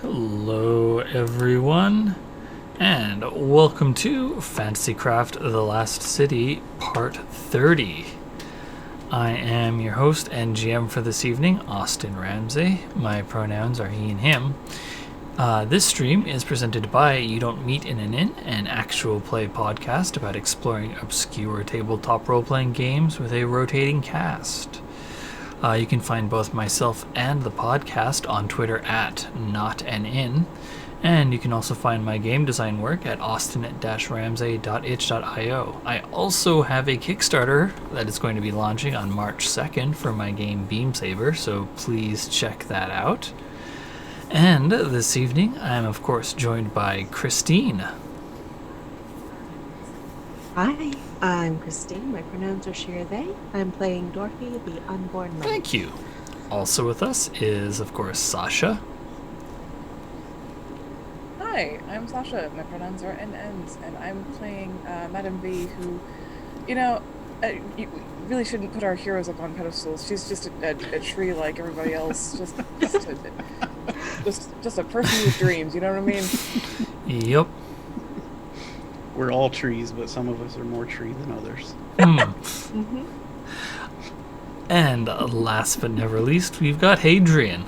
Hello, everyone, and welcome to Fantasycraft The Last City, Part 30. I am your host and GM for this evening, Austin Ramsey. My pronouns are he and him. This stream is presented by You Don't Meet in an Inn, an actual play podcast about exploring obscure tabletop role-playing games with a rotating cast. You can find both myself and the podcast on Twitter at NotAnIn, and you can also find my game design work at austin-ramsey.itch.io. I also have a Kickstarter that is going to be launching on March 2nd for my game Beamsaber, so please check that out. And this evening, I am of course joined by Christine. Hi, I'm Christine. My pronouns are she or they. I'm playing Dorothy, the Unborn Mother. Thank you. Also with us is, of course, Sasha. Hi, I'm Sasha. My pronouns are NNs, and I'm playing Madame V, who, you really shouldn't put our heroes up on pedestals. She's just a tree like everybody else. Just a person with dreams. You know what I mean? Yep. We're all trees, but some of us are more tree than others. Mm-hmm. And last but never least, we've got Hadrian.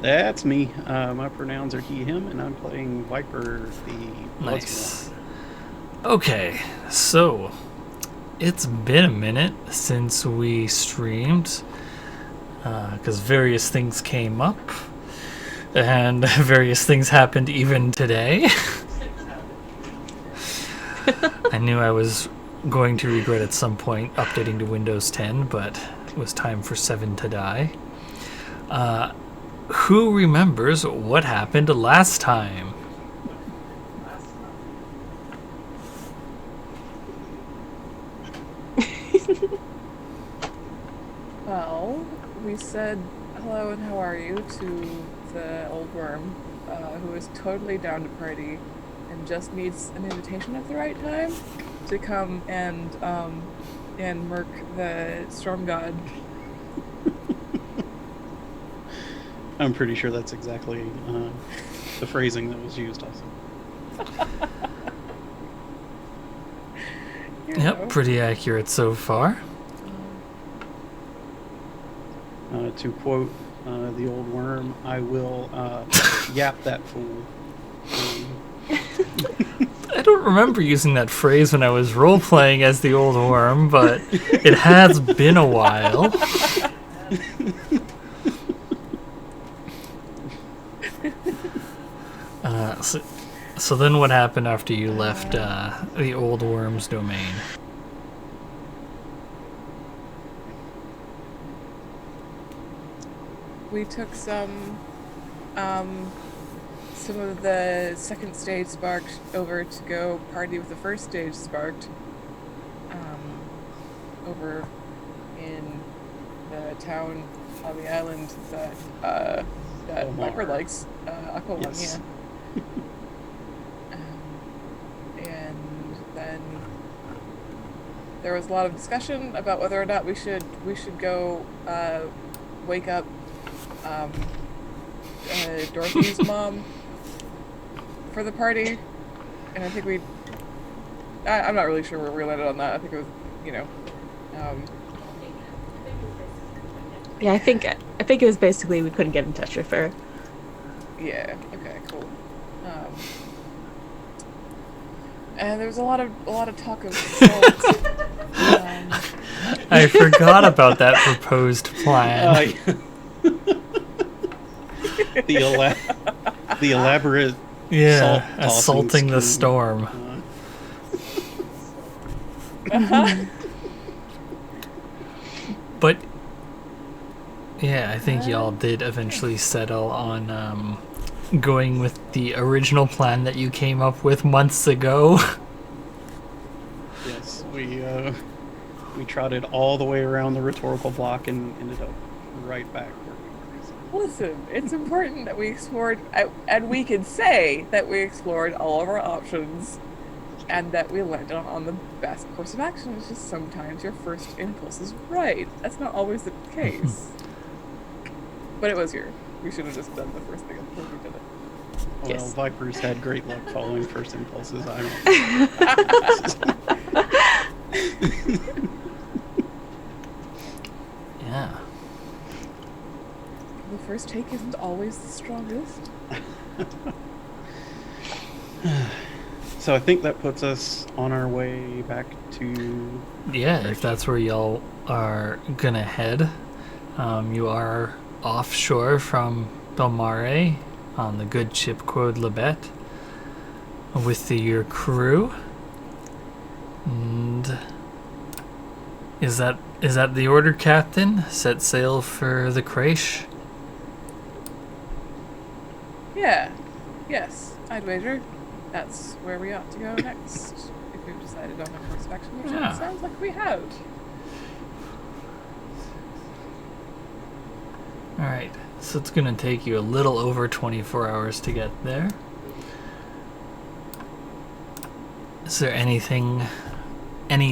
That's me. My pronouns are he, him, and I'm playing Viper, the Nice. Okay, so it's been a minute since we streamed, because various things came up, and various things happened even today. I knew I was going to regret at some point updating to Windows 10, but it was time for 7 to die. Who remembers what happened last time? Well, we said hello and how are you to the old worm, who is totally down to party and just needs an invitation at the right time to come and murk the storm god. I'm pretty sure that's exactly the phrasing that was used also. Yep, pretty accurate so far. To quote the old worm, I will yap that fool. I don't remember using that phrase when I was role-playing as the old worm, but it has been a while. So then what happened after you left the old worm's domain? We took some of the second stage Sparked over to go party with the first stage Sparked over in the town on the island that Viper likes, Aqualung, Yes. yeah. And then there was a lot of discussion about whether or not we should go wake up Dorothy's mom for the party, and I think I'm not really sure where we landed on that. I think it was, Yeah, I think it was basically we couldn't get in touch with her. yeah, okay, cool. And there was a lot of talk of salt. I forgot about that proposed plan. The elaborate Yeah, salt assaulting the scheme. storm. But yeah, I think y'all did eventually settle on going with the original plan that you came up with months ago. Yes, we trotted all the way around the rhetorical block and ended up right back where we were. So. Listen, it's important that we explored, and we can say that we explored all of our options, and that we landed on the best course of action. It's just sometimes your first impulse is right. That's not always the case. But it was here. We should have just done the first thing before we did it. Well, Yes. Vipers had great luck following first impulses. I don't. Yeah. The first take isn't always the strongest. So I think that puts us on our way back to. Yeah, if that's where y'all are gonna head. You are offshore from Belmare on the good ship Quod Lebet with your crew. And is that the order, Captain? Set sail for the Crash? Yeah. Yes, I'd wager that's where we ought to go next. If we've decided on a inspection, which Yeah. it sounds like we have. Alright, so it's gonna take you a little over 24 hours to get there. Is there any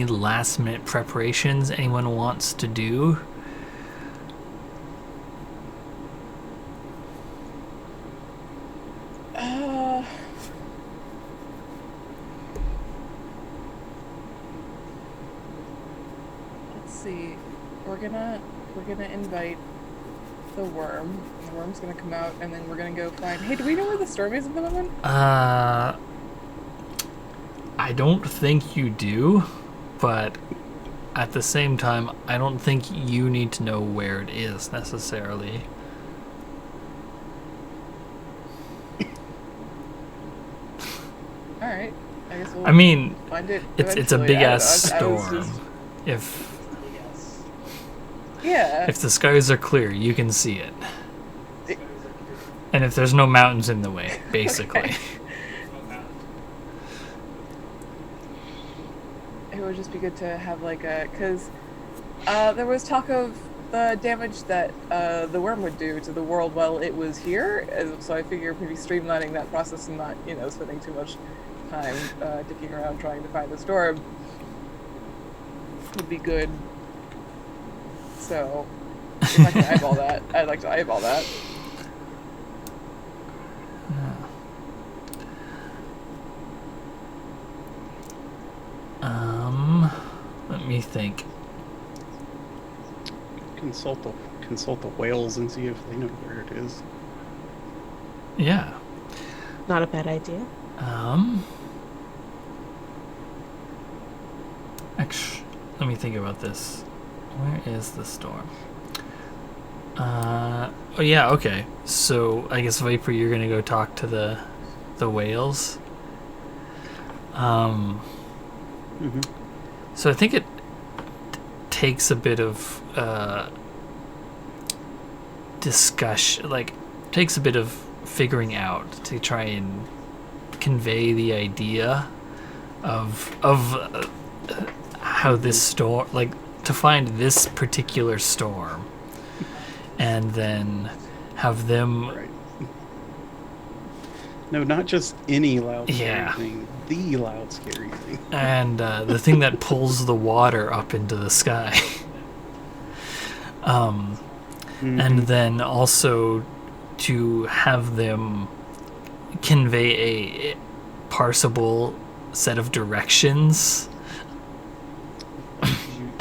last minute preparations anyone wants to do? Let's see. We're gonna invite the worm. The worm's gonna come out, and then we're gonna go find. Hey, do we know where the storm is at the moment? I don't think you do, but at the same time, I don't think you need to know where it is necessarily. All right. I guess we'll I mean, find it. it's a eventually. big ass I was storm. just- If Yeah. the skies are clear, you can see it. It- And if there's no mountains in the way, basically. Okay. It would just be good to have like because there was talk of the damage that the worm would do to the world while it was here, so I figure maybe streamlining that process and not spending too much time dicking around trying to find the storm would be good. So if I can eyeball that, I'd like to eyeball that. Let me think. Consult the whales and see if they know where it is. Yeah. Not a bad idea. Actually, let me think about this. Where is the storm? Oh yeah, okay. So I guess Viper, you're gonna go talk to the whales. Mm-hmm. So I think it takes a bit of discussion, takes a bit of figuring out to try and convey the idea of how this storm, to find this particular storm, and then have them. Right. No, not just any loud scary Yeah. thing. The loud scary thing. And the thing that pulls the water up into the sky. And then also to have them convey a parsable set of directions.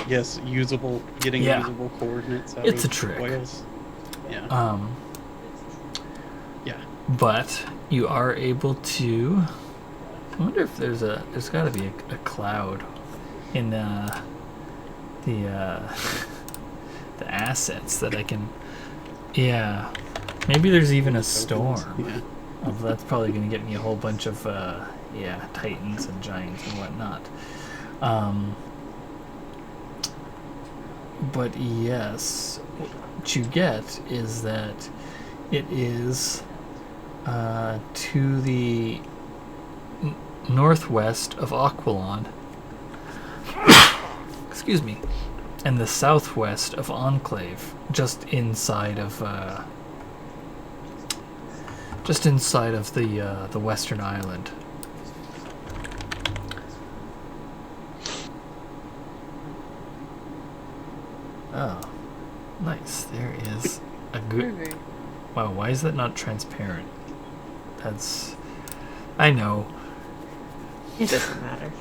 Yes, usable, getting Yeah. usable coordinates out It's of a trick. whales. Yeah. Yeah. But you are able to. I wonder if there's got to be a cloud in the assets that I can. Yeah, maybe there's even a storm. Yeah. Oh, that's probably going to get me a whole bunch of titans and giants and whatnot. But yes, what you get is that it is to the northwest of Aquilon. Excuse me. And the southwest of Enclave, just inside of the western island. Oh, nice. There is a good. Groovy. Wow, why is that not transparent? That's... I know. It doesn't matter.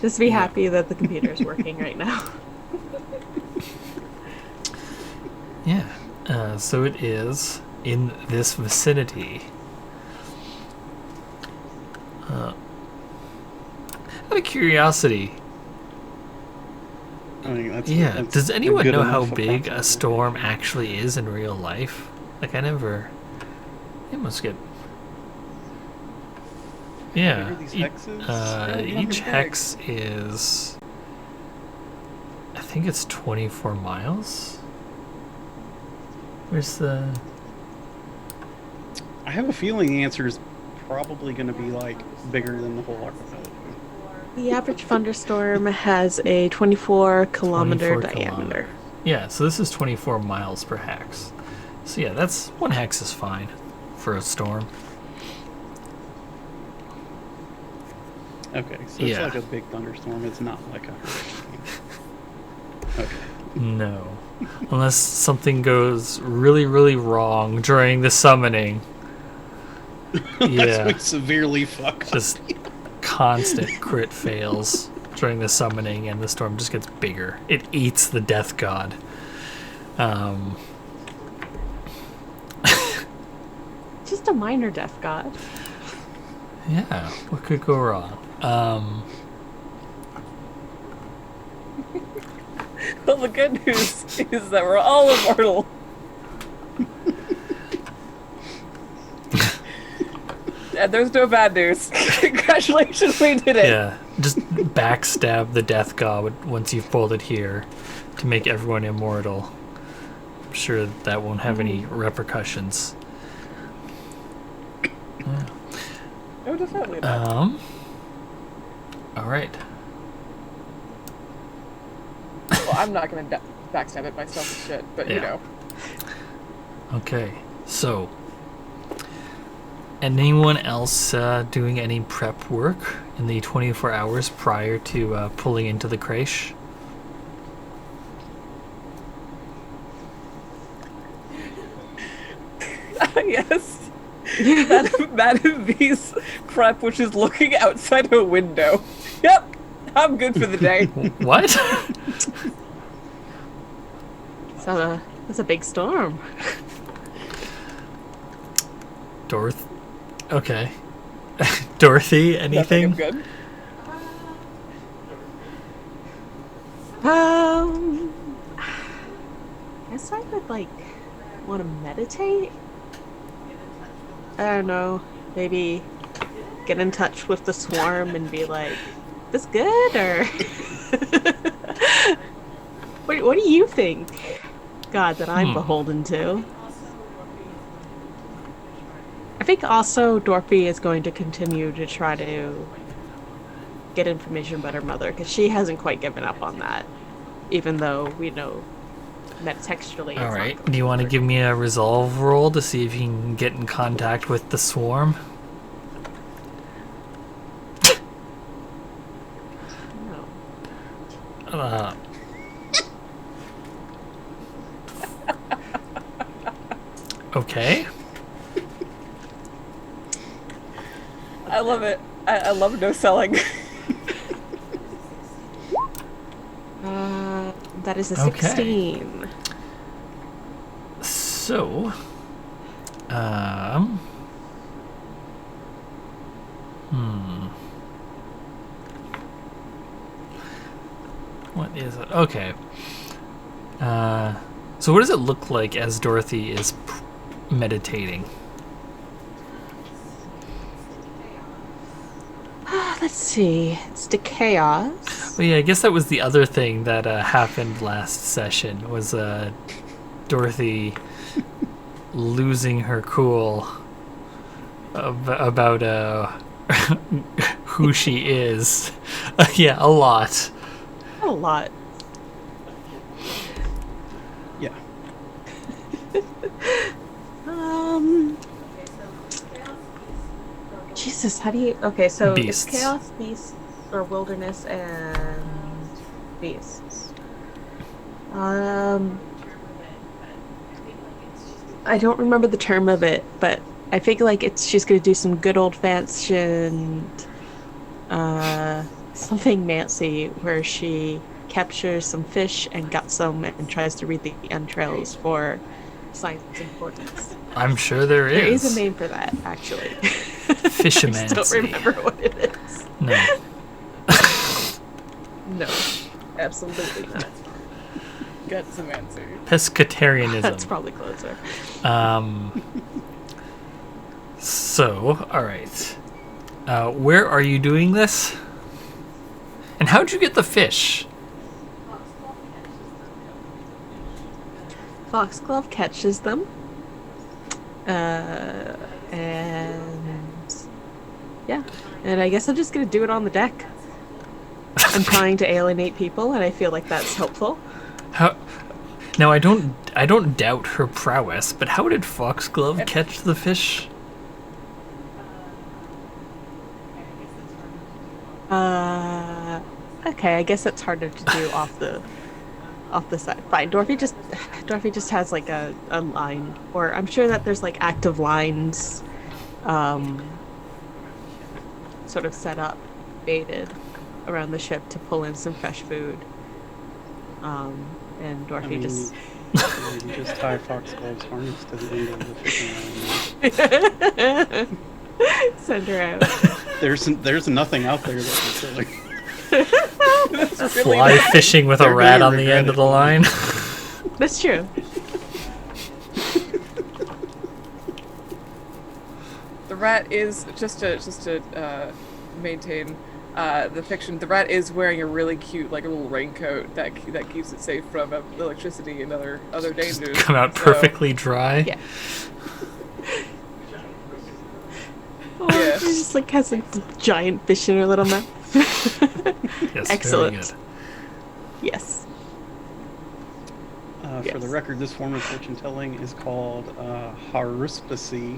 Just be happy that the computer is working right now. Yeah. So it is in this vicinity. Out of curiosity, I mean, that's, yeah, that's does a anyone good know how enough big a approximate. storm actually is in real life? Like, I never... It must get... Yeah. What are these hexes? Yeah, Each big. hex is... I think it's 24 miles? Where's the... I have a feeling the answer is probably going to be like bigger than the whole archipelago. The average thunderstorm has a 24-kilometer 24 diameter. kilometer. Yeah, so this is 24 miles per hex. So yeah, that's... One hex is fine for a storm. Okay, so Yeah. it's like a big thunderstorm. It's not like a hurricane. Okay. No. Unless something goes really, really wrong during the summoning. That's Yeah. like severely fucked. Just constant crit fails during the summoning, and the storm just gets bigger. It eats the death god. Just a minor death god. Yeah, what could go wrong? Well, the good news is that we're all immortal. And there's no bad news. Congratulations, we did it. Yeah, just backstab the death god once you've pulled it here to make everyone immortal. I'm sure that won't have any repercussions. Oh, definitely not. All right. Well, I'm not gonna backstab it myself and shit, but you Yeah. know. Okay, so anyone else doing any prep work in the 24 hours prior to pulling into the creche? Yes. Madam V's prep, which is looking outside a window. Yep, I'm good for the day. What? So that's a big storm. Dorothy? Okay. Dorothy, Nothing, I'm anything? good. I guess I would want to meditate. I don't know. Maybe get in touch with the swarm and be like, "This good?" Or what do you think, God, that I'm beholden to? I think also Dorothy is going to continue to try to get information about her mother, because she hasn't quite given up on that, even though we know metatextually. All right. Do you want to give me a resolve roll to see if you can get in contact with the swarm? No. Okay. I love it. I love no selling. That is a Okay. 16. So, what is it? Okay. So what does it look like as Dorothy is meditating? Let's see. It's to chaos. Well, yeah, I guess that was the other thing that happened last session was Dorothy losing her cool about who she is. Yeah, a lot. A lot. Yeah. Jesus, how do you... Okay, so Beasts. it's chaos, beasts, or wilderness, and beasts. I don't remember the term of it, but I think like she's gonna do some good old fashioned something Nancy where she captures some fish and guts them and tries to read the entrails for science importance. I'm sure there There is. is a name for that, actually. I just don't Fishamancy. remember what it is. No. No, absolutely not. Get some answer. Pescatarianism. That's probably closer. So, all right. Where are you doing this? And how'd you get the fish? Foxglove catches them. And yeah. And I guess I'm just gonna do it on the deck. I'm trying to alienate people, and I feel like that's helpful. How? Now I don't doubt her prowess, but how did Foxglove catch the fish? Okay, I guess that's harder to do off the side. Fine, Dorothy just has like a line, or I'm sure that there's like active lines, sort of set up, baited around the ship to pull in some fresh food. And Dorothy just you just tie Foxglove's harness to the end of the fishing line. send her out. There's nothing out there that's silly. Fly fishing with a They're rat gonna on the regret end of it. the line. That's true. The rat is just to maintain the fiction. The rat is wearing a really cute, like a little raincoat that keeps it safe from electricity and other dangers. Come out So, perfectly dry. Yeah. Oh, Yeah. she just like has a giant fish in her little mouth. Yes, Excellent. Very good. Yes. For the Yes. record, this form of fortune telling is called haruspicy,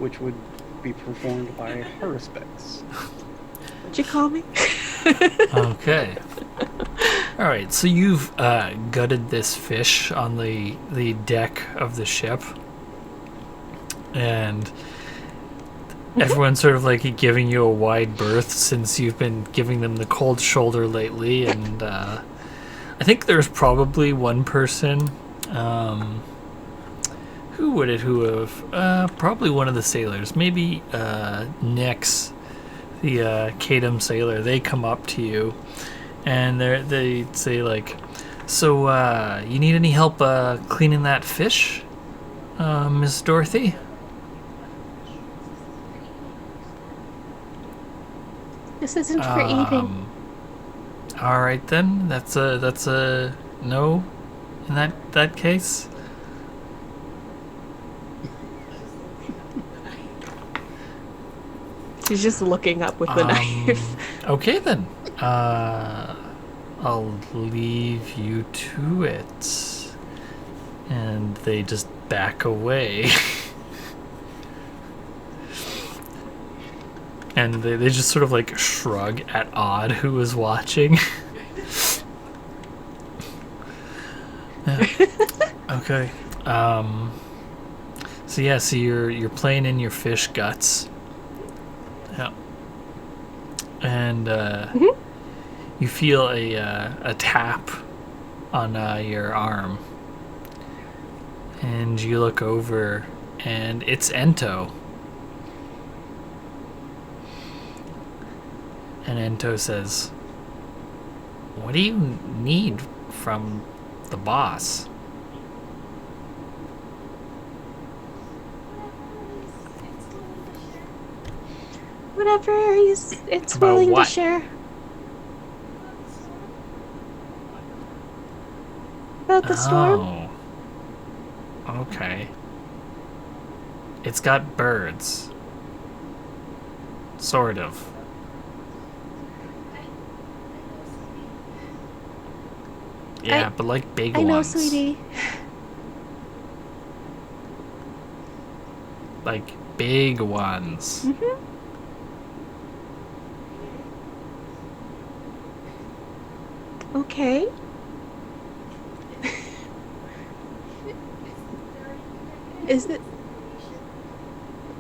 which would be performed by haruspex. What'd you call me? Okay. All right. So you've gutted this fish on the deck of the ship, and everyone's sort of like giving you a wide berth since you've been giving them the cold shoulder lately, and I think there's probably one person. Who would it who have? Probably one of the sailors. Maybe Nix, the Kadum sailor. They come up to you, and they say like, "So you need any help cleaning that fish, Miss Dorothy?" This isn't for eating. All right then. That's a no. In that case. She's just looking up with the knife. Okay then. I'll leave you to it. And they just back away. And they just sort of like shrug at Odd, who is watching. Yeah. Okay. So yeah, so you're playing in your fish guts. Yeah. And you feel a tap on your arm. And you look over, and it's Ento. And Ento says, "What do you need from the boss?" Whatever it's About willing what? to share. About the storm. Oh. Okay. It's got birds. Sort of. Yeah, but like big I know, ones. sweetie. Like big ones.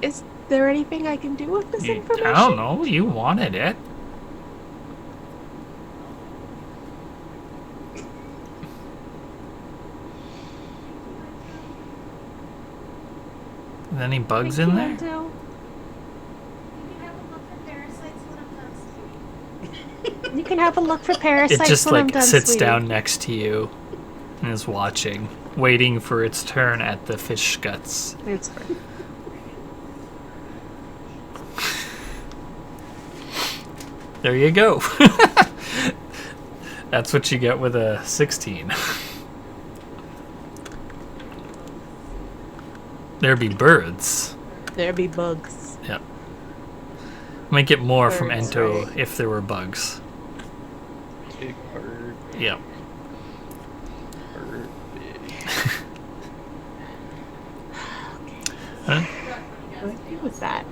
Is there anything I can do with this information? I don't know. You wanted it. Any bugs in there? You can have a look for parasites. It just when I'm like done, sits sweetie. down next to you and is watching, waiting for its turn at the fish guts. It's fine. There you go. That's what you get with a 16. There be birds. There be bugs. Yep. Might get more from Birds, Ento right. if there were bugs. Big bird, Yep. bird, big. Huh? What do I do with that?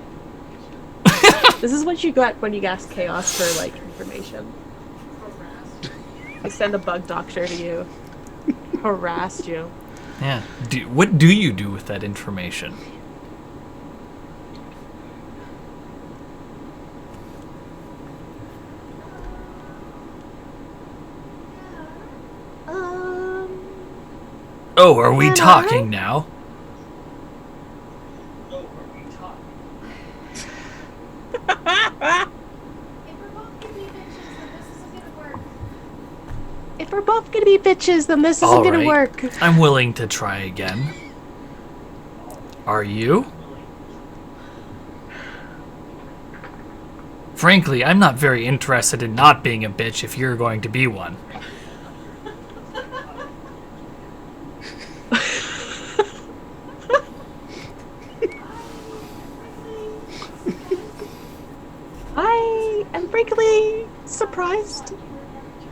This is what you got when you ask Chaos for like information. I send a bug doctor to you. Harassed you. Yeah. What do you do with that information? Oh, are we Can I? talking now? If we're both gonna be bitches, then this isn't All gonna right. work. I'm willing to try again. Are you? Frankly, I'm not very interested in not being a bitch if you're going to be one. I am frankly surprised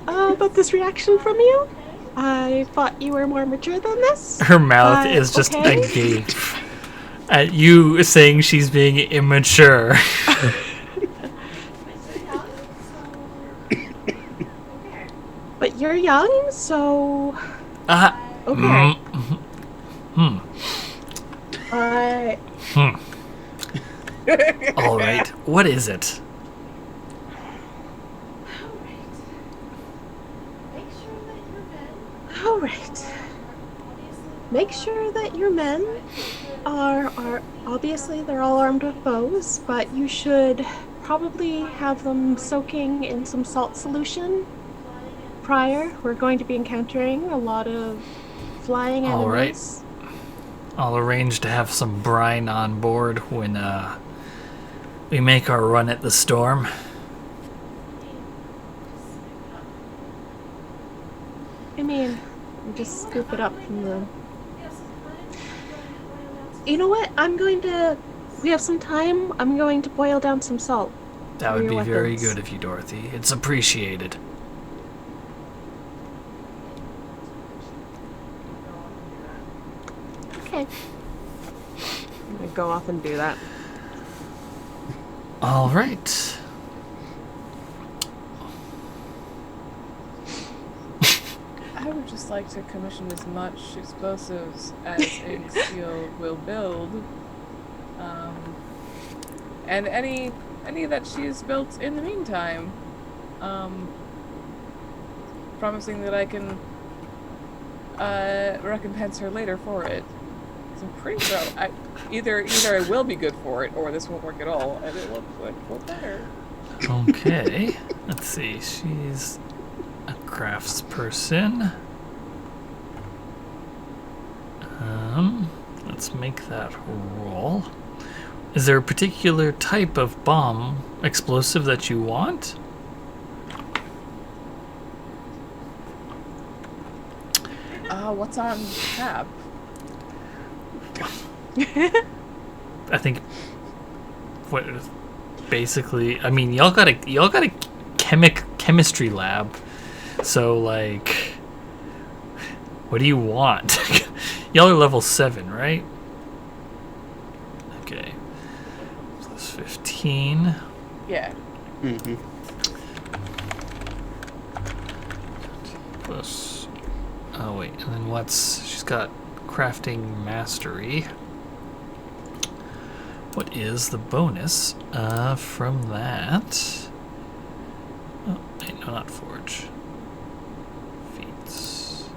about this reaction from you. I thought you were more mature than this. Her mouth is just okay. agape at you saying she's being immature. But you're young, so Uh, okay. mm, I all right. What is it? all right. Make sure that your men are obviously they're all armed with bows, but you should probably have them soaking in some salt solution prior. We're going to be encountering a lot of flying enemies. All right. I'll arrange to have some brine on board when we make our run at the storm. I mean, you just scoop it up from the. You know what? We have some time. I'm going to boil down some salt. That for would be your very weapons. good of you, Dorothy. It's appreciated. Okay. I'm gonna go off and do that. All right. I would just like to commission as much explosives as Ink Steel will build. And any that she's built in the meantime. Promising that I can recompense her later for it. 'Cause I'm pretty sure either I will be good for it or this won't work at all, and it won't matter. Okay. Let's see. She's a craftsperson. Let's make that roll. Is there a particular type of bomb explosive that you want? What's on tap? I think what basically, I mean, y'all got a chemistry lab. So like, what do you want? Y'all are level 7, right? Okay. Plus 15. Yeah. Mm-hmm. Plus, oh wait, and then she's got crafting mastery. what is the bonus from that? Oh, wait, no, not forge. Feats.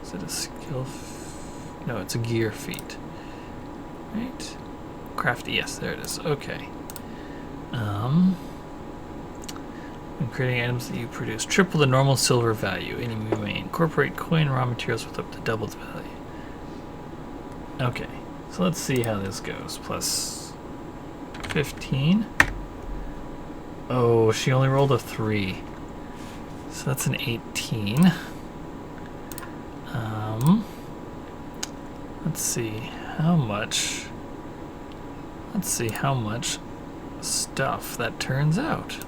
Is it a skill? No, it's a gear feat. Right? Crafty, yes, there it is. Okay. When creating items that you produce, triple the normal silver value. Any may incorporate coin raw materials with up to double the value. Okay, so let's see how this goes. Plus 15. Oh, she only rolled a 3. So that's an 18. Let's see how much. Let's see how much stuff that turns out.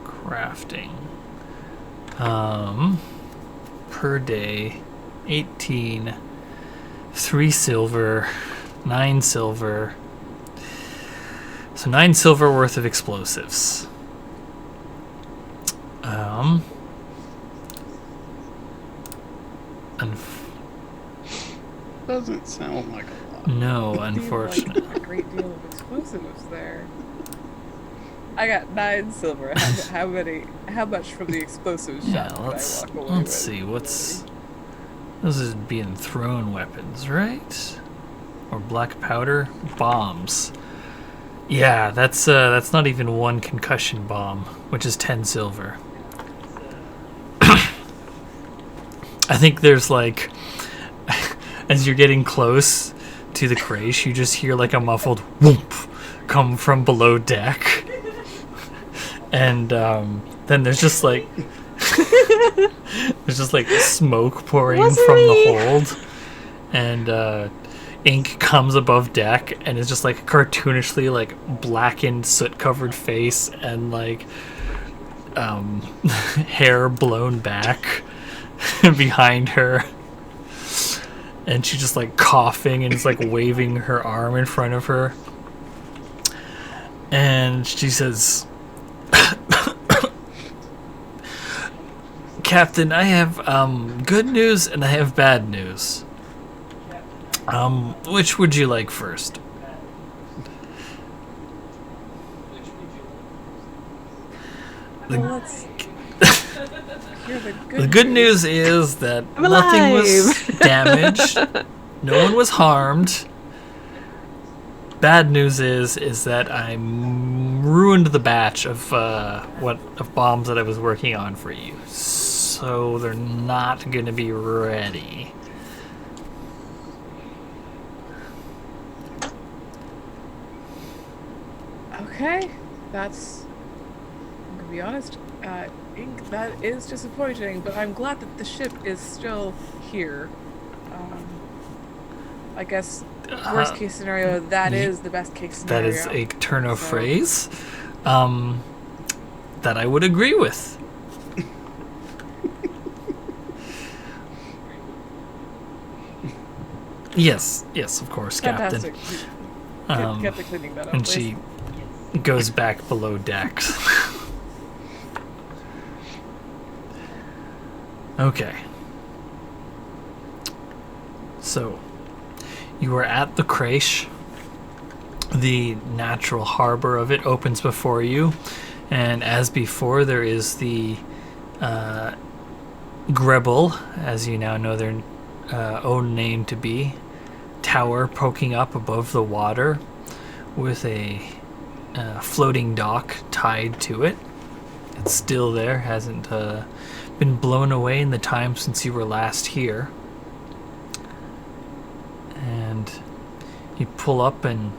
Crafting. Per day, 18, 3 silver, 9 silver. So 9 silver worth of explosives. Doesn't sound like a lot. No, Seems unfortunately. like a great deal of explosives there. I got 9 silver. How much from the explosives Yeah, shop did let's I walk away with? see. What's this is being thrown weapons, right? Or black powder bombs. Yeah, that's not even 1 concussion bomb, which is 10 silver. I think there's like, as you're getting close to the crash, you just hear like a muffled whoop come from below deck. And then there's just like smoke pouring from the hold, and ink comes above deck, and it's just like cartoonishly like blackened, soot-covered face, and like hair blown back behind her, and she's just like coughing and is like waving her arm in front of her, and she says, Captain, I have good news and I have bad news. Which would you like first? Well, let's hear the good The good news is that I'm nothing was alive. damaged, no one was harmed. Bad news is that I ruined the batch of bombs that I was working on for you, so they're not going to be ready. Okay, that's. I'm gonna be honest. Ink, that is disappointing, but I'm glad that the ship is still here. I guess worst case scenario, that is the best case That scenario. is a turn of So- phrase that I would agree with. Yes, of course, Captain. Fantastic. Kept cleaning that up. And please. she goes back below decks. Okay. So, you are at the Crash. The natural harbor of it opens before you, and as before, there is the Grebel, as you now know their own name to be, tower poking up above the water with a floating dock tied to it. It's still there, hasn't been blown away in the time since you were last here. And you pull up and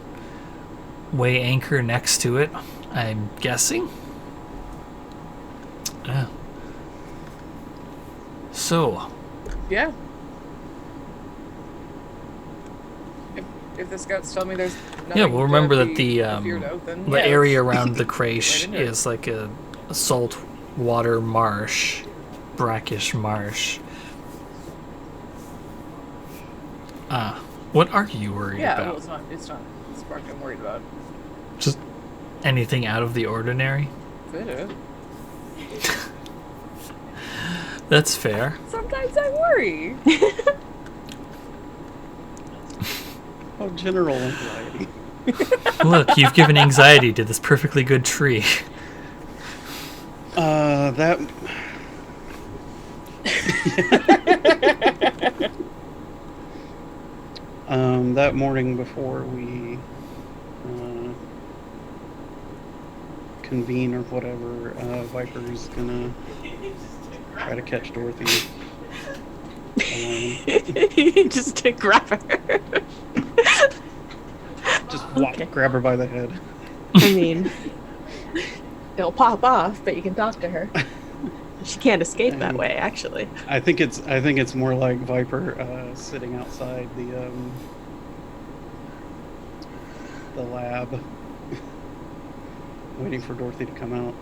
weigh anchor next to it, I'm guessing. Yeah. So, Yeah. If the scouts tell me there's nothing yeah, well, remember to that be the feared of, then the yeah, area let's around the get Crash right into it. is like a salt water marsh, brackish marsh. What are you worried Yeah, about? well, it's not Spark I'm worried about. Just anything out of the ordinary? Could have. That's fair. Sometimes I worry. Oh, general anxiety. Look, you've given anxiety to this perfectly good tree. That. That morning before we convene or whatever, Viper's gonna try to catch Dorothy. Just to grab her. Just Okay. grab her by the head. I mean, It'll pop off, but you can talk to her. she can't escape that way, actually. I think it's more like Viper sitting outside the lab, waiting for Dorothy to come out.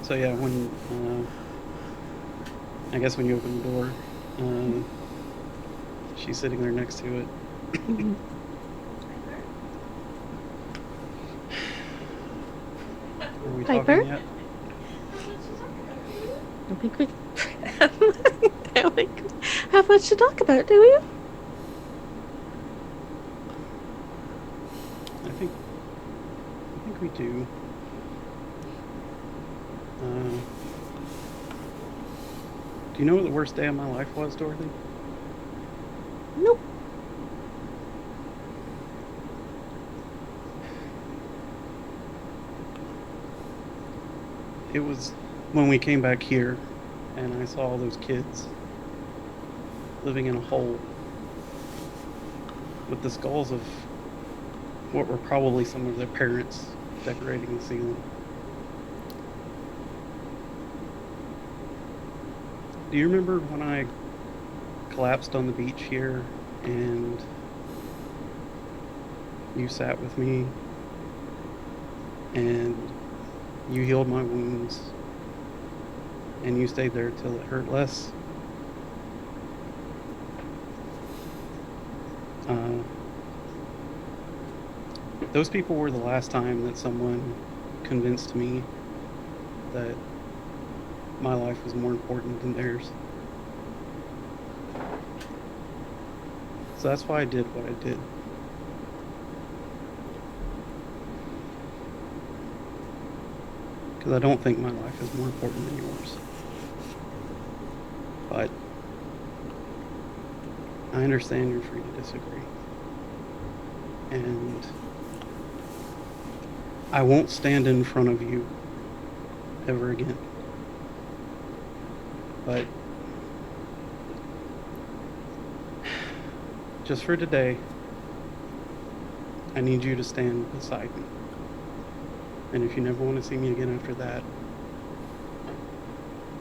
So yeah, when I guess when you open the door, she's sitting there next to it. Mhm. Are we Piper? talking yet? I don't think we I don't think we have much to talk about, do we? I think we do. Do you know what the worst day of my life was, Dorothy? Nope. It was when we came back here and I saw all those kids living in a hole with the skulls of what were probably some of their parents decorating the ceiling. Do you remember when I collapsed on the beach here and you sat with me and you healed my wounds and you stayed there till it hurt less? Those people were the last time that someone convinced me that my life was more important than theirs. So that's why I did what I did. Because I don't think my life is more important than yours. But I understand you're free to disagree. And I won't stand in front of you ever again. But just for today, I need you to stand beside me. And if you never want to see me again after that,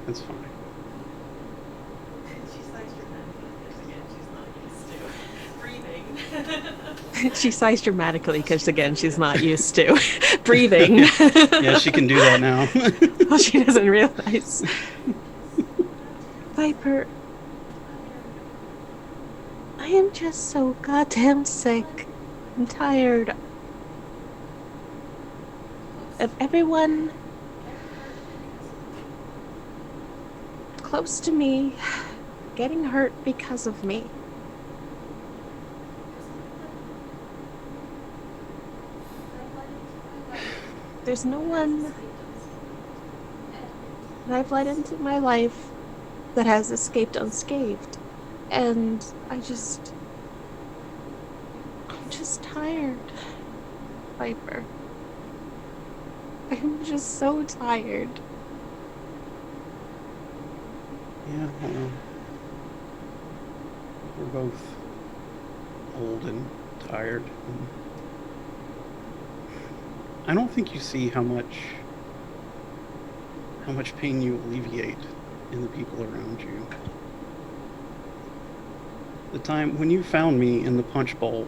that's fine. She sighs dramatically because, again, she's not used to breathing. Yeah, she can do that now. Well, she doesn't realize. Viper, I am just so goddamn sick. I'm tired of everyone close to me getting hurt because of me. There's no one that I've let into my life that has escaped unscathed. And I'm just tired, Viper. I'm just so tired. Yeah, well, we're both old and tired. And I don't think you see how much pain you alleviate in the people around you. The time when you found me in the punch bowl,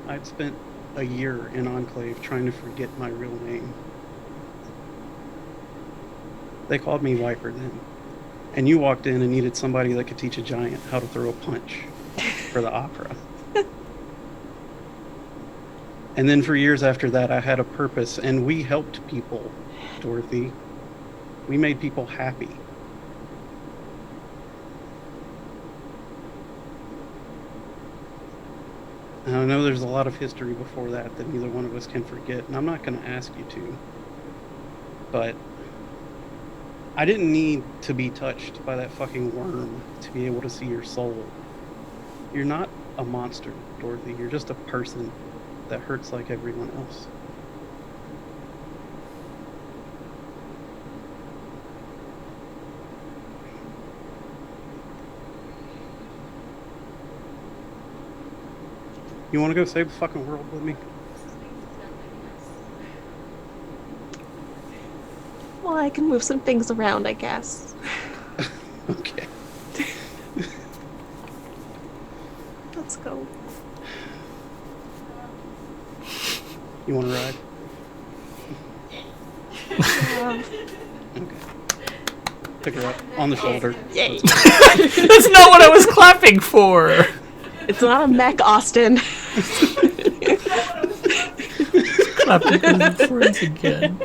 I'd spent a year in Enclave trying to forget my real name. They called me Viper then. And you walked in and needed somebody that could teach a giant how to throw a punch for the opera. And then for years after that, I had a purpose, and we helped people, Dorothy. We made people happy. And I know there's a lot of history before that neither one of us can forget, and I'm not going to ask you to. But I didn't need to be touched by that fucking worm to be able to see your soul. You're not a monster, Dorothy. You're just a person that hurts like everyone else. You want to go save the fucking world with me? Well, I can move some things around, I guess. Okay. Let's go. You want to ride? Okay. Pick her up on the shoulder. Yay. That's not what I was clapping for. It's not a mech, Austin. Clapping for the friends again.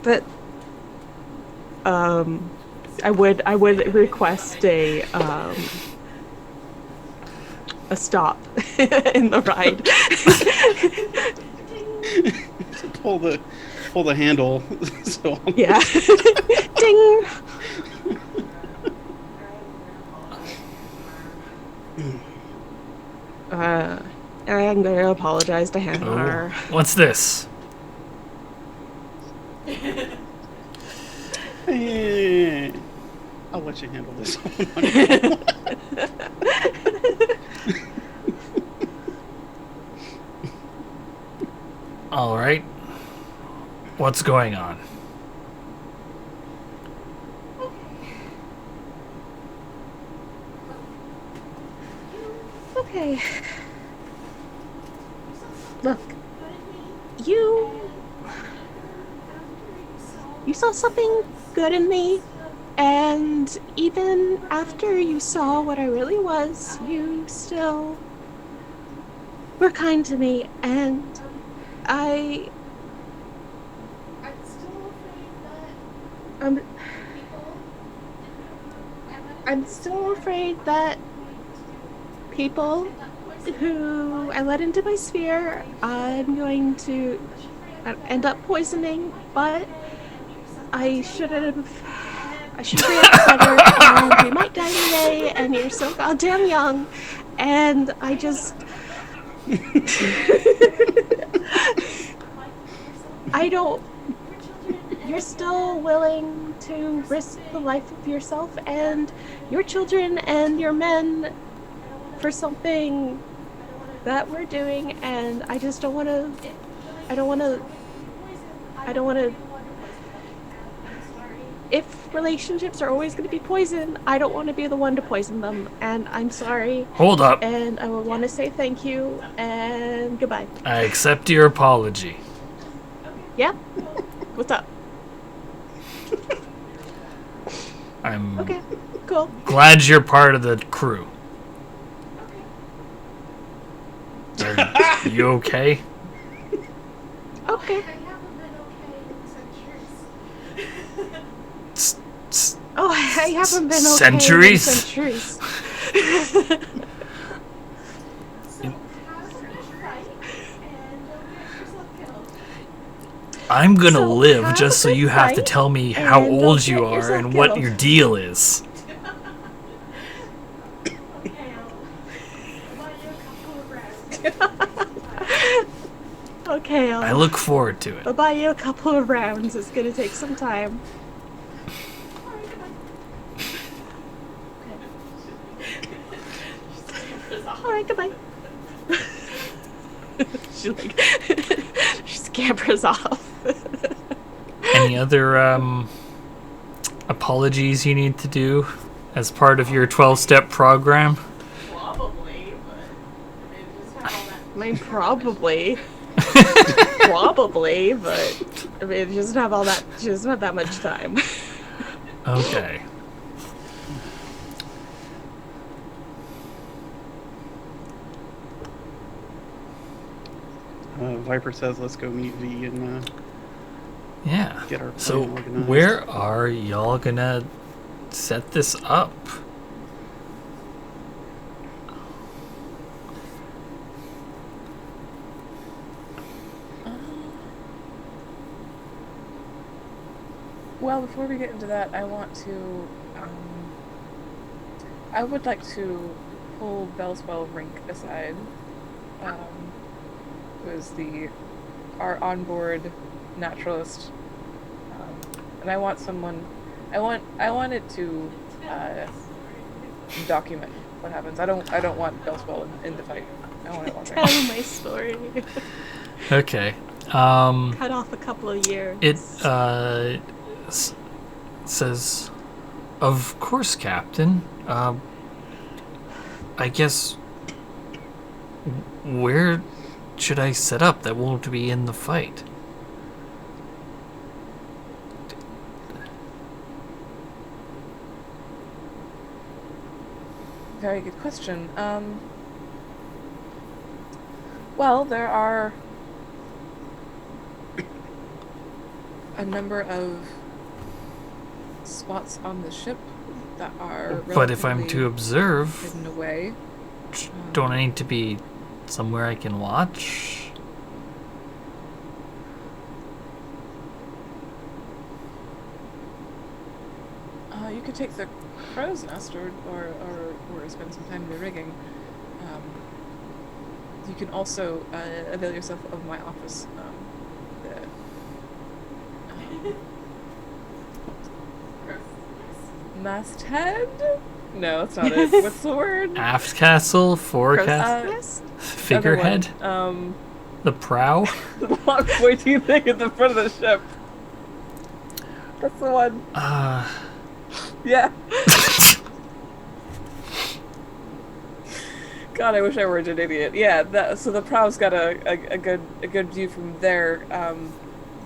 But I would request a stop in the ride. pull the handle. So Yeah. Ding. I'm gonna apologize to Hannah. What's this? I'll let you handle this one. All right. What's going on? Okay. Look, you saw something good in me, and even after you saw what I really was, you still were kind to me, and I'm still afraid that people who I let into my sphere, I'm going to end up poisoning, but I should react better, and we might die today, and you're so goddamn young, and I just... I don't... You're still willing to risk the life of yourself and your children and your men for something that we're doing, and I just don't want to... I don't want to... If relationships are always going to be poison, I don't want to be the one to poison them, and I'm sorry. Hold up. And I would want to say thank you, and goodbye. I accept your apology. Yeah? What's up? I'm Okay, cool. glad you're part of the crew. Are you okay? Okay. S- s- Oh, I haven't been okay Centuries? in centuries. I'm gonna So live have just so a good you have to fight, tell me how and don't old you get are yourself and what killed. your deal is. Okay, I look forward to it. I'll buy you a couple of rounds. It's gonna take some time. Alright, goodbye. She scampers off. Any other apologies you need to do as part of your 12-step program? I mean, probably. Probably, but I mean, she doesn't have all that. She doesn't have that much time. Okay. Viper says, "Let's go meet V and Yeah. get our So plan organized." where are y'all gonna set this up? Well, before we get into that, I want to. I would like to pull Bellswell Rink aside. Who is our onboard naturalist, and I want someone. I want it to document what happens. I don't want Bellswell in the fight. I want it on Tell there. my story. Okay. Cut off a couple of years. It says, "Of course, Captain. I guess where should I set up that won't be in the fight?" Very good question. Well, there are a number of spots on the ship that are But if I'm to relatively observe, hidden away. don't I need to be somewhere I can watch? You could take the crow's nest or spend some time in the rigging. You can also avail yourself of my office. Masthead? No, that's not it. What's the word? Aft castle, forecast, Yes. figurehead, the prow. The long pointy thing at the front of the ship. That's the one. Yeah. God, I wish I weren't an idiot. Yeah, so the prow's got a good view from there.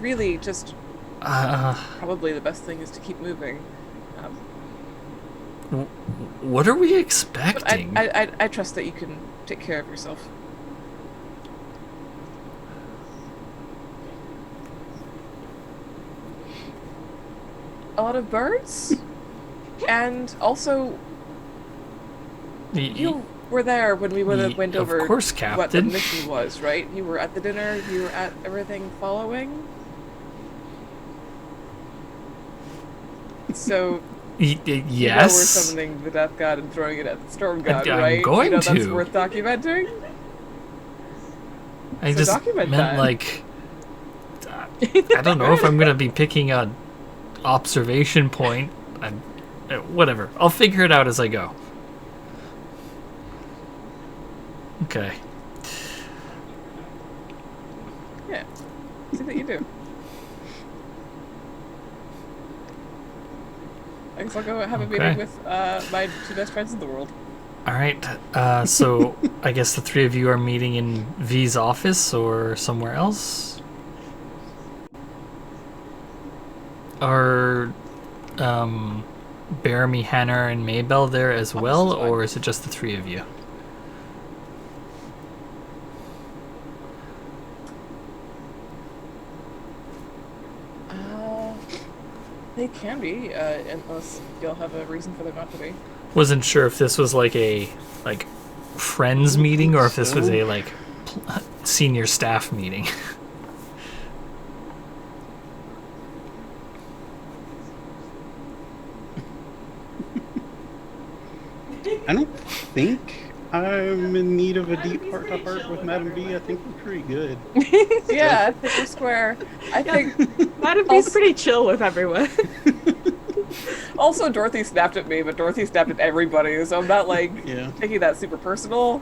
Really, just probably the best thing is to keep moving. What are we But expecting? I trust that you can take care of yourself. A lot of birds, and also you were there when we went of over course, what the Captain. mission was, right? You were at the dinner. You were at everything following. So you know we're Yes. summoning the Death God and throwing it at the Storm God, I'm right? going you know that's to. worth documenting. I So just document meant that. like I don't know if I'm gonna be picking a observation point. Whatever. I'll figure it out as I go. Okay. Yeah, see that you do. I guess I'll go have a meeting Okay. with my two best friends in the world. All right. So I guess the three of you are meeting in V's office or somewhere else. Are Bearamy, Hannah, and Maybell there as Office well, is fine. or is it just the three of you? They can be, unless you'll have a reason for them not to be. Wasn't sure if this was like a friends meeting or if this was so. a senior staff meeting. I don't think I'm in need of a deep heart-to-heart with Madam B. I think we're pretty good. Yeah, I think we're square. I think Madam B's pretty chill with everyone. also Dorothy snapped at me, but Dorothy snapped at everybody, so I'm not Yeah. taking that super personal.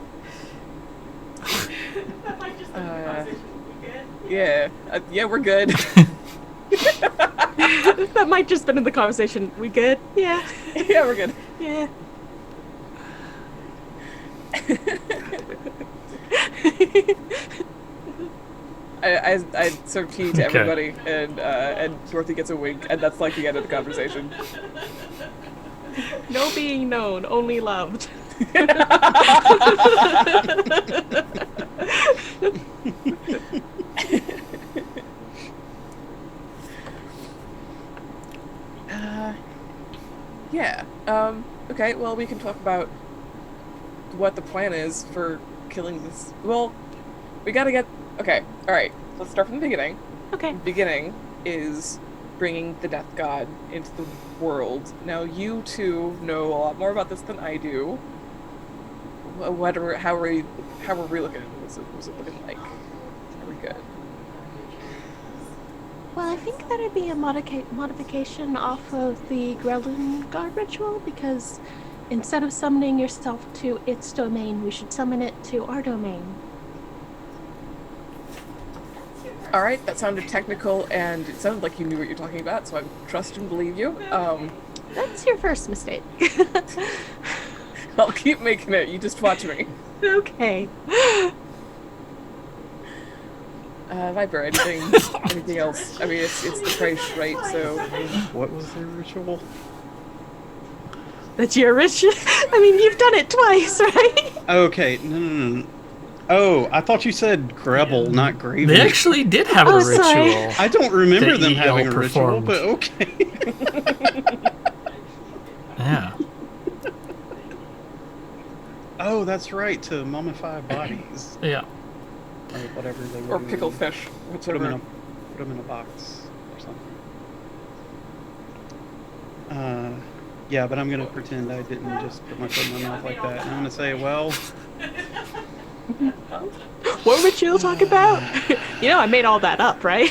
Yeah, yeah, we're good. That might just been in the conversation. We good? Yeah. Yeah, we're good. Yeah. I serve tea to Okay. everybody, and Dorothy gets a wink, and that's like the end of the conversation. No being known, only loved. Yeah. Okay, well, we can talk about what the plan is for killing this. Well, we gotta get. Okay, alright. Let's start from the beginning. Okay. The beginning is bringing the Death God into the world. Now, you two know a lot more about this than I do. How are we looking? What's it looking like? Are we good? Well, I think that'd be a modification off of the Grelin Guard ritual, because instead of summoning yourself to its domain, we should summon it to our domain. Alright, that sounded technical, and it sounded like you knew what you're talking about, so I trust and believe you. That's your first mistake. I'll keep making it, you just watch me. Okay. Viper, anything else? I mean, it's the Kresh, right? So, What was their ritual? That's your ritual? I mean, you've done it twice, right? Okay, no. Oh, I thought you said Grebel, not Graven. They actually did have a Oh, ritual. sorry. I don't remember that them y'all having a ritual, performed. but okay. Yeah. Oh, that's right, to mummify bodies. Yeah. Or whatever they were or doing. pickle fish, Put them whichever. in a box or something. Yeah, but I'm gonna pretend I didn't just put my foot in my mouth like that. And I'm gonna say, well, What would you talk about? You know, I made all that up, right?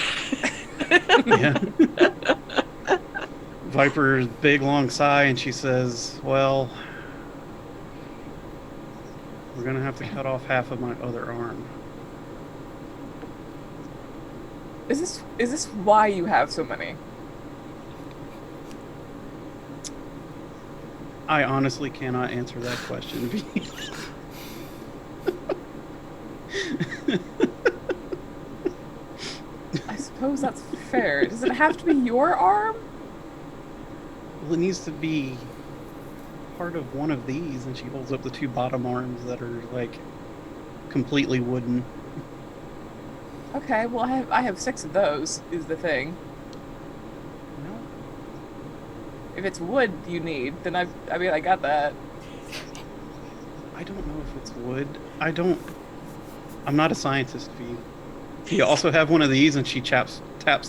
yeah. Viper's big long sigh, and she says, well, we're gonna have to cut off half of my other arm. Is this why you have so many? I honestly cannot answer that question. I suppose that's fair. Does it have to be your arm? Well, it needs to be part of one of these, and she holds up the two bottom arms that are like completely wooden. Okay, well I have 6 of those, is the thing. No, If it's wood you need, then I mean I got that. I don't know if it's wood. I'm not a scientist, V. You also have one of these, and she taps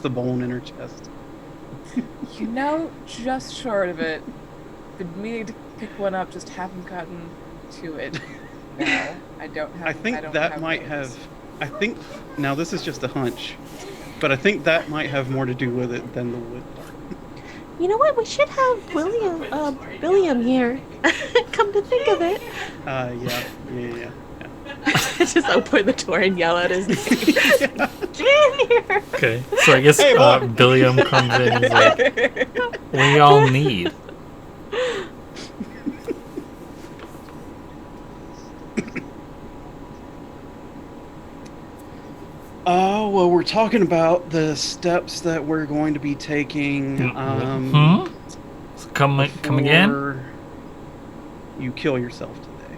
the bone in her chest. You know, just short of it. Been meaning to pick one up, just haven't gotten to it. No, I don't have. I think don't that have might those. have. I think now this is just a hunch, but I think that might have more to do with it than the wood part. You know what? We should have William here. Come to think of it. Yeah. Just open the door and yell at his name. Get in here! Okay. So I guess Hey, what? Billiam comes in and is like, what do y'all need? Oh, well, we're talking about the steps that we're going to be taking. So come again? before You kill yourself today.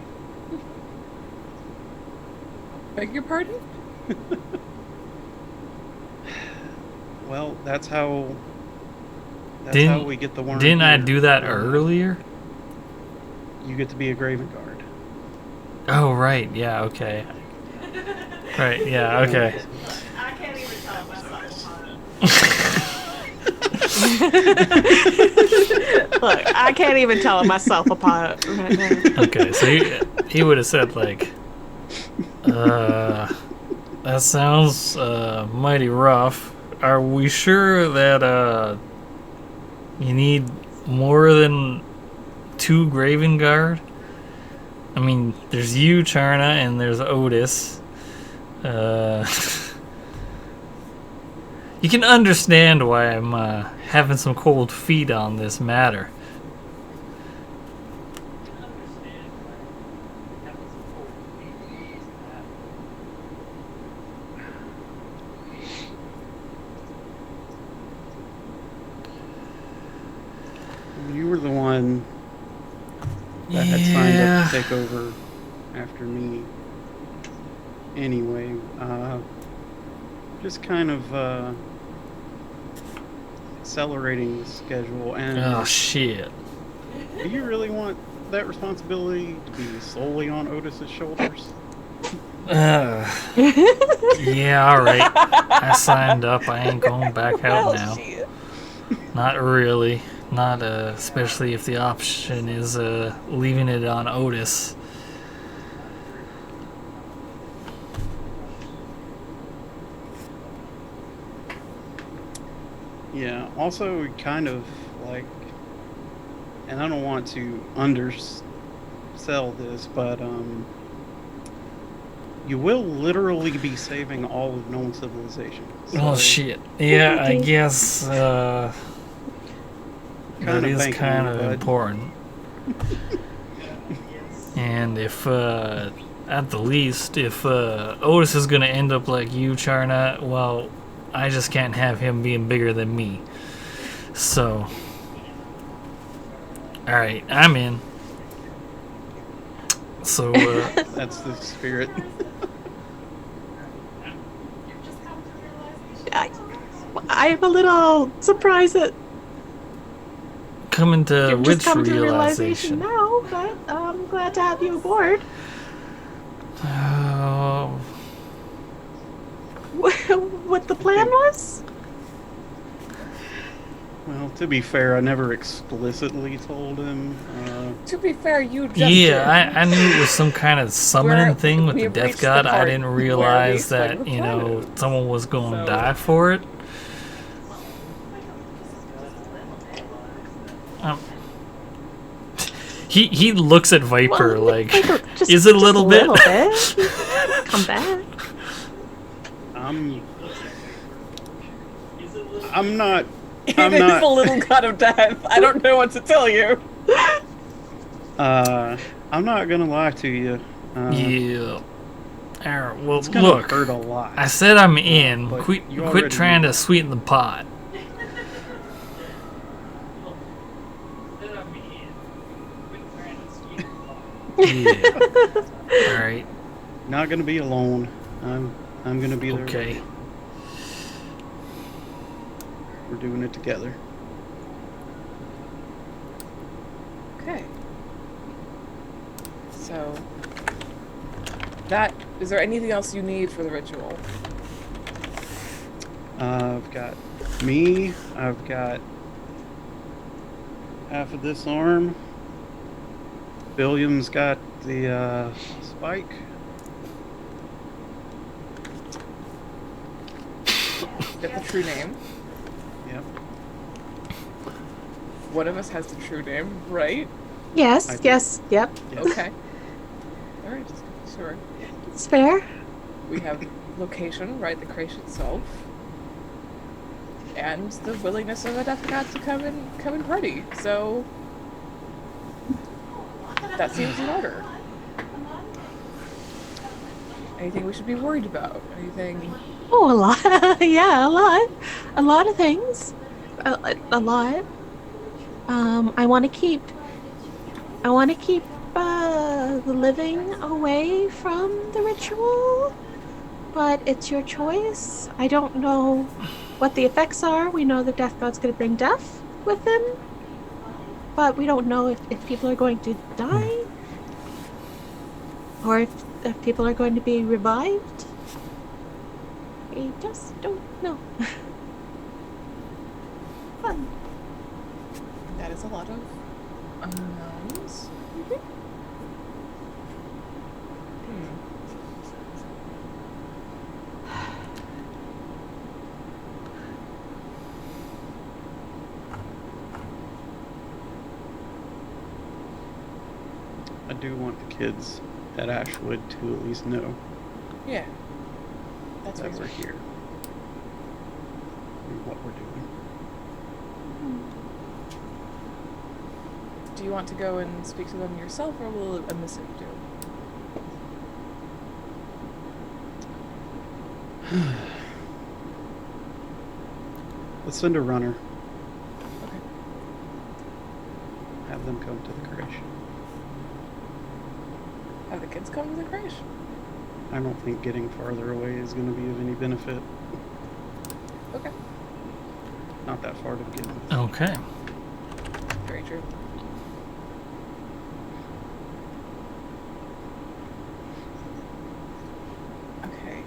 Beg your pardon? Well, that's how Didn't- we get the worm. Didn't I here. do that earlier? You get to be a Graven Guard. Oh, right. Yeah, okay. Right, yeah, okay. I can't even tell myself. Look, I can't even tell myself apart right now. Okay, so he would have said, like, that sounds mighty rough. Are we sure that you need more than 2 Graven Guard? I mean, there's you, Charna, and there's Otis. You can understand why I'm having some cold feet on this matter. take over after me anyway. Just kind of accelerating the schedule. And Oh shit. do you really want that responsibility to be solely on Otis's shoulders? Yeah, alright. I signed up. I ain't going back out Well, now. shit. Not really. Not especially if the option is leaving it on Otis. Yeah, also kind of like, and I don't want to undersell this, but you will literally be saving all of known civilization. Oh So, shit. Yeah, I Okay. guess that kinda is banking kind on it, of bud. important. And if, at the least, if Otis is gonna end up like you, Charna, well, I just can't have him being bigger than me. So, alright, I'm in. So, That's the spirit. I'm a little surprised that coming to you've which just come to the realization? realization now, but I'm glad to have you aboard. What the plan was? Well, to be fair, I never explicitly told him. To be fair, you just Yeah, did. I knew it was some kind of summoning We're- thing with the we've death reached the god. I part didn't where we realize swing that, the you know, planet. someone was going to So- die for it. Um, he looks at Viper Well, like, just- is it a just little bit? bit? Come back. I'm not. It I'm is not. the little god of death. I don't know what to tell you. I'm not gonna lie to you. Yeah. Alright, well, It's gonna look. hurt a lot. I said I'm in. but Quit you already trying knew to that. sweeten the pot. Yeah. Alright. Not gonna be alone. I'm gonna be there. Okay. We're doing it together. Okay. So, is there anything else you need for the ritual? I've got me. I've got half of this arm. William's got the spike. Get the true name. Yep. One of us has the true name, right? Yes, I do. yes, yep. Yes. Okay. Alright, just sure. It's fair. We have location, right? The creche itself. And the willingness of the death god to come and party. So that seems in order. Anything we should be worried about? Anything? Oh, a lot. Yeah, a lot. A lot of things. A lot. I want to keep the living away from the ritual, but it's your choice. I don't know what the effects are. We know the death god's going to bring death with him, but we don't know if people are going to die or if people are going to be revived. We just don't know. Fun. That is a lot of unknowns. I do want the kids at Ashwood to at least know Yeah. That's that we're reasonable. here and what we're doing. Do you want to go and speak to them yourself, or will a missive do? Let's send a runner. Okay. Have them come to the creche. Have the kids come to the crash? I don't think getting farther away is going to be of any benefit. Okay. Not that far to begin with. Okay. Very true. Okay.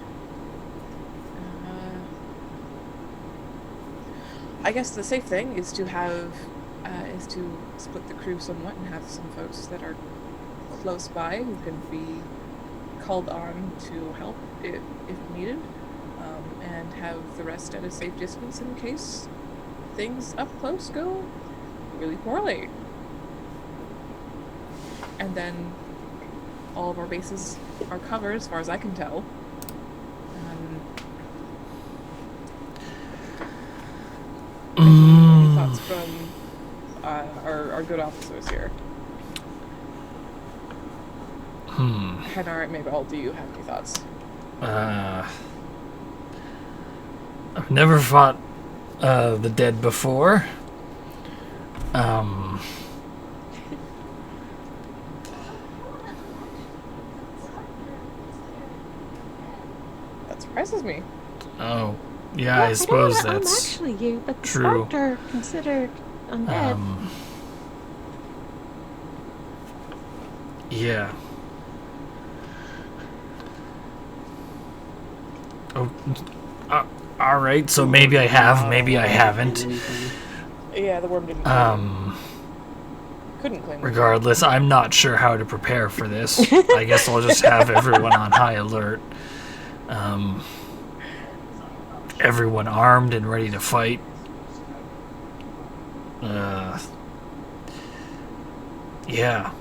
I guess the safe thing is to have is to split the crew somewhat and have some folks that are close by who can be called on to help if needed, and have the rest at a safe distance in case things up close go really poorly. And then all of our bases are covered as far as I can tell. Any thoughts from our good officers here? Hanar and Mabel, do you have any thoughts? I've never fought the dead before. That surprises me. Oh, yeah, Well, I suppose don't wanna that's actually you, but the true. sparked are considered undead. Yeah. Oh, all right. So maybe I have, maybe I haven't. Yeah, the worm didn't. Couldn't claim. Regardless, I'm not sure how to prepare for this. I guess I'll just have everyone on high alert. Everyone armed and ready to fight. Yeah.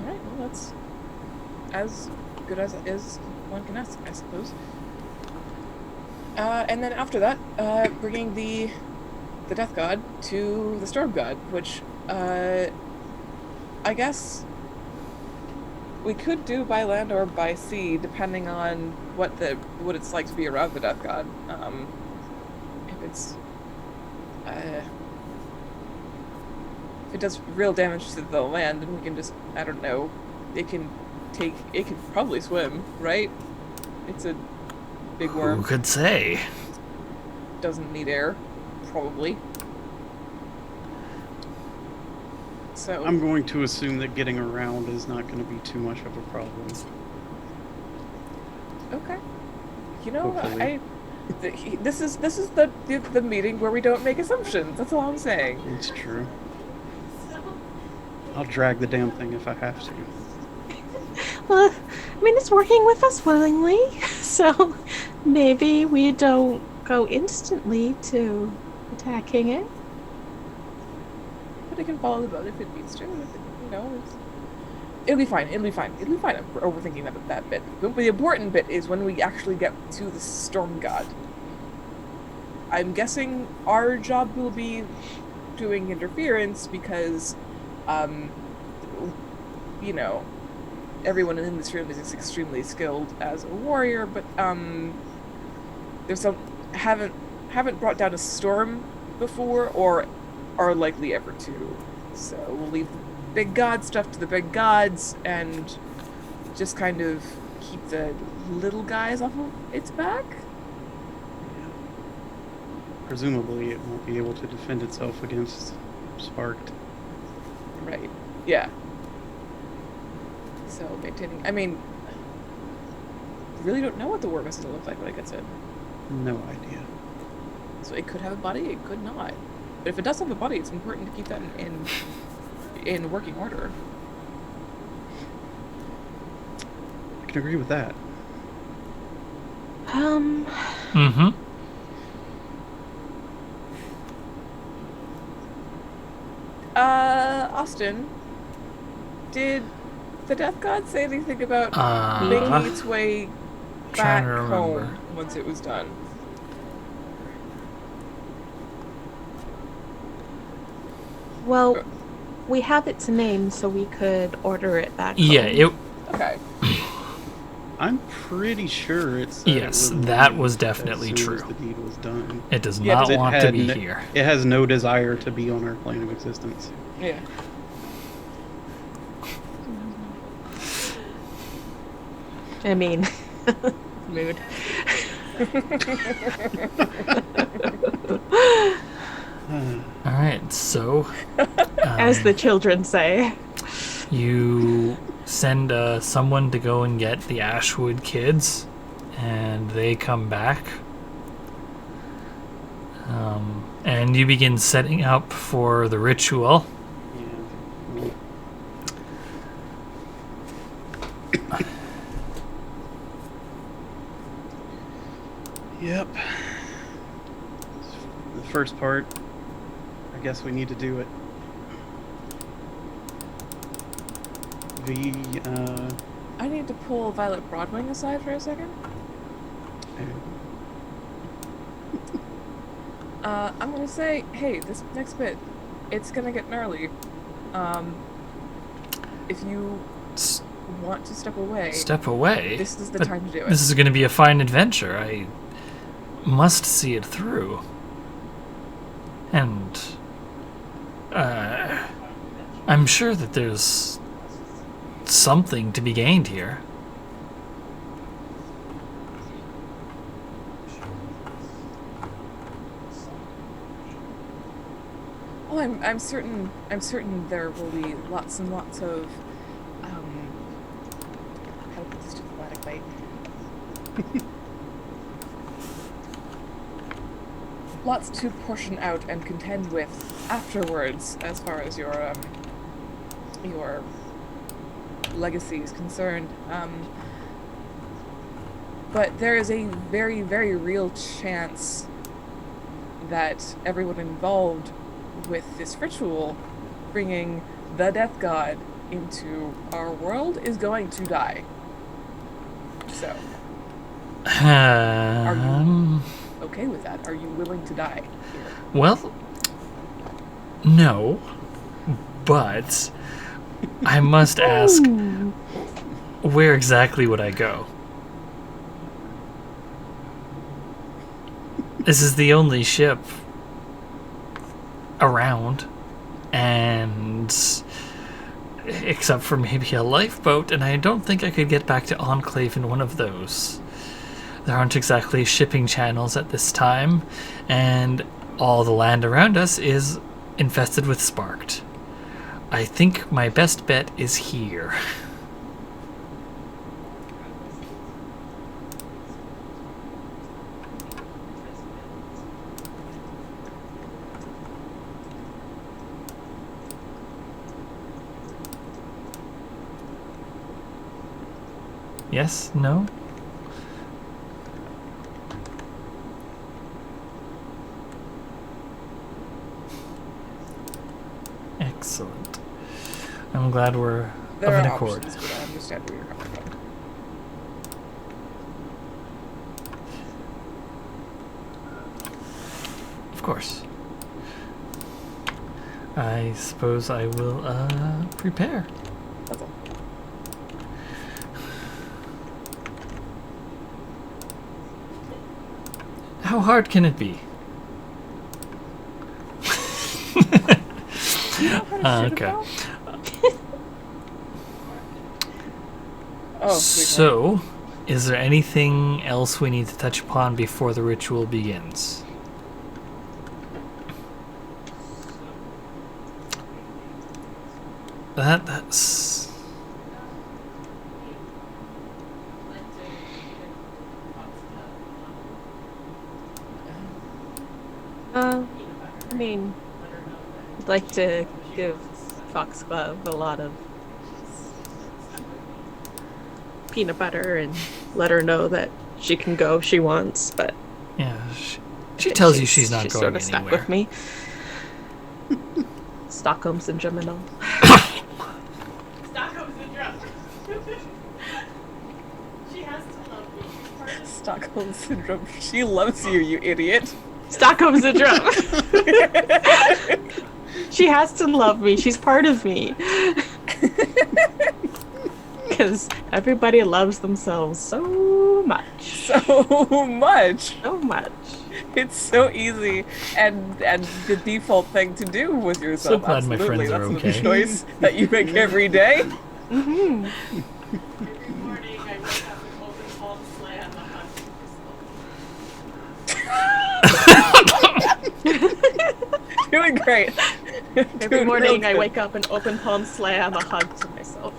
Alright, well, that's as good as one can ask, I suppose. And then after that, bringing the Death God to the Storm God, which, I guess we could do by land or by sea, depending on what it's like to be around the Death God. If it's, if it does real damage to the land, then we can just, I don't know, it can probably swim, right? It's a big worm. Who could say? Doesn't need air, probably. So I'm going to assume that getting around is not going to be too much of a problem. okay. You know, Hopefully. this is the meeting where we don't make assumptions. That's all I'm saying. It's true. I'll drag the damn thing if I have to. Well, I mean, it's working with us willingly, so maybe we don't go instantly to attacking it. But it can follow the boat if it needs to. If it, it'll be fine. It'll be fine. It'll be fine. I'm overthinking that bit. But the important bit is when we actually get to the Storm God. I'm guessing our job will be doing interference because, everyone in this room is extremely skilled as a warrior, but there's some haven't brought down a storm before or are likely ever to. So we'll leave the big god stuff to the big gods and just kind of keep the little guys off of its back. Presumably, it won't be able to defend itself against Sparked. Right. Yeah. So maintaining. I mean, really don't know what the worm is going to look like when it gets in. No idea. So it could have a body, it could not. But if it does have a body, it's important to keep that in working order. I can agree with that. Mm-hmm. Austin, did the Death God say anything about Uh, making its way trying back to remember. home once it was done? Well, we have its name, so we could order it back. Yeah, home. Okay. I'm pretty sure it said Yes, it would that leave was as definitely soon as true. the deed was done. It does Yeah, not but it want to had be n- here. It has no desire to be on our plane of existence. Yeah. I mean, mood. All right, so As the children say. you send someone to go and get the Ashwood kids, and they come back. And you begin setting up for the ritual. Yeah. Yep. The first part, I guess we need to do it. I need to pull Violet Broadwing aside for a second. I'm gonna say, hey, this next bit, it's gonna get gnarly. If you S- want to step away, Step away. this is the But time to do it. This is going to be a fine adventure. I must see it through. And I'm sure that there's something to be gained here. Oh, I'm certain there will be lots and lots of how to put this diplomatically. Lots to portion out and contend with afterwards, as far as your legacy is concerned. But there is a very, very real chance that everyone involved with this ritual, bringing the death god into our world, is going to die. So, okay with that? Are you willing to die here? Well, no, but I must ask, where exactly would I go? This is the only ship around, and except for maybe a lifeboat, and I don't think I could get back to Enclave in one of those. There aren't exactly shipping channels at this time, and all the land around us is infested with Sparked. I think my best bet is here. Yes? No? Excellent. I'm glad we're There of an are accord. options, but I understand where you're coming from. Of course. I suppose I will prepare. That's all. How hard can it be? Do you know how to shoot Okay. a bow? Oh, sweet. So, is there anything else we need to touch upon before the ritual begins? That's... I mean, I'd like to give Foxglove a lot of peanut butter and let her know that she can go if she wants, but Yeah, she tells you she's not going sort of stuck anywhere. with me. Stockholm syndrome and all. Stockholm syndrome. She has to love me. She's part of Stockholm syndrome. She loves you, you idiot. Stockholm syndrome. She has to love me. She's part of me. Because everybody loves themselves so much. So much. So much. It's so easy and the default thing to do with yourself. So glad my Absolutely. friends are That's okay. a choice that you make every day. Mm-hmm. Every morning I wake up and open palm slam a hug to myself. Doing great. Every Doing morning real I good. wake up and open palm slam a hug to myself.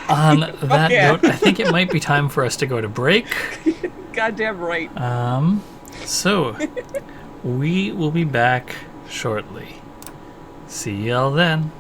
On that yeah. note, I think it might be time for us to go to break. Goddamn right. So we will be back shortly. See y'all then.